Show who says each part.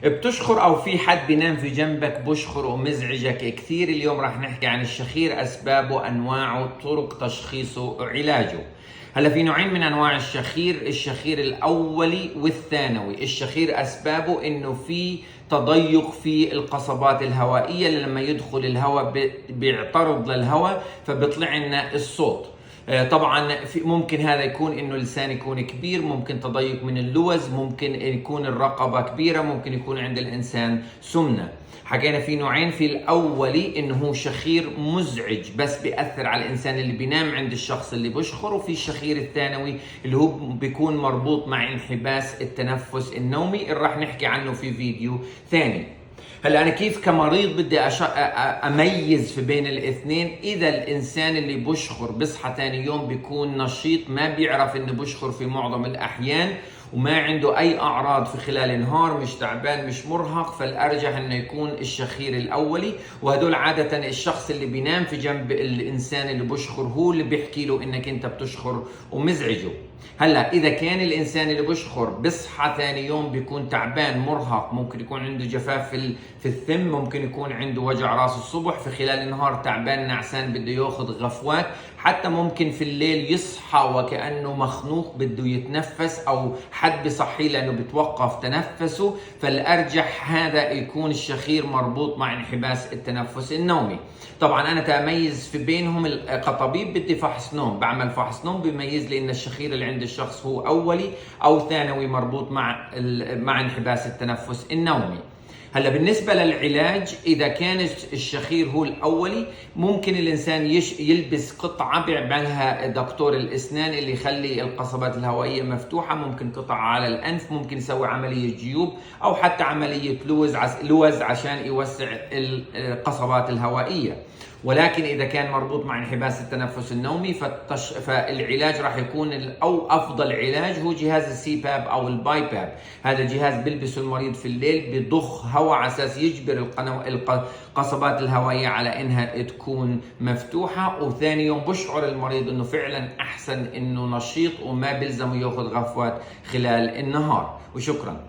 Speaker 1: بتشخر او في حد بينام في جنبك بشخر ومزعجك كثير؟ اليوم راح نحكي عن الشخير، اسبابه، انواعه، طرق تشخيصه، علاجه. هلا في نوعين من انواع الشخير، الشخير الاولي والثانوي. الشخير اسبابه انه في تضيق في القصبات الهوائيه، اللي لما يدخل الهواء بيعترض للهواء فبيطلع لنا الصوت. طبعا ممكن هذا يكون انه اللسان يكون كبير، ممكن تضيق من اللوز، ممكن يكون الرقبه كبيره، ممكن يكون عند الانسان سمنه. حكينا في نوعين، في الاولي انه هو شخير مزعج بس بياثر على الانسان اللي بينام عند الشخص اللي بشخر، وفي الشخير الثانوي اللي هو بيكون مربوط مع انحباس التنفس النومي اللي راح نحكي عنه في فيديو ثاني. هلا انا كيف كمريض بدي اميز في بين الاثنين؟ اذا الانسان اللي بشخر بصحى ثاني يوم بيكون نشيط، ما بيعرف انه بشخر في معظم الاحيان، وما عنده اي اعراض في خلال النهار، مش تعبان مش مرهق، فالارجح انه يكون الشخير الاولي. وهدول عاده الشخص اللي بينام في جنب الانسان اللي بشخر هو اللي بيحكي له انك انت بتشخر ومزعجه. هلا اذا كان الانسان اللي بشخر بصحى ثاني يوم بيكون تعبان مرهق، ممكن يكون عنده جفاف في الثم، ممكن يكون عنده وجع راس الصبح، في خلال النهار تعبان نعسان بده ياخذ غفوات، حتى ممكن في الليل يصحى وكأنه مخنوق بده يتنفس او حد بصحيه لانه بتوقف تنفسه، فالارجح هذا يكون الشخير مربوط مع انحباس التنفس النومي. طبعا انا تميز في بينهم كطبيب بدي فحص نوم، بعمل فحص نوم بيميز لي ان الشخير اللي عند الشخص هو اولي او ثانوي مربوط مع انحباس التنفس النومي. هلا بالنسبه للعلاج، اذا كان الشخير هو الاولي ممكن الانسان يلبس قطعه بيعملها دكتور الاسنان اللي يخلي القصبات الهوائيه مفتوحه، ممكن قطعه على الانف، ممكن يسوي عمليه جيوب او حتى عمليه لوز عشان يوسع القصبات الهوائيه. ولكن اذا كان مربوط مع انحباس التنفس النومي فالعلاج راح يكون او افضل علاج هو جهاز السي باب او الباي باب. هذا جهاز بيلبسه المريض في الليل، بضخ هواء على اساس يجبر القصبات الهوائيه على انها تكون مفتوحه، وثاني يوم بشعر المريض انه فعلا احسن، انه نشيط وما بيلزمه ياخذ غفوات خلال النهار. وشكرا.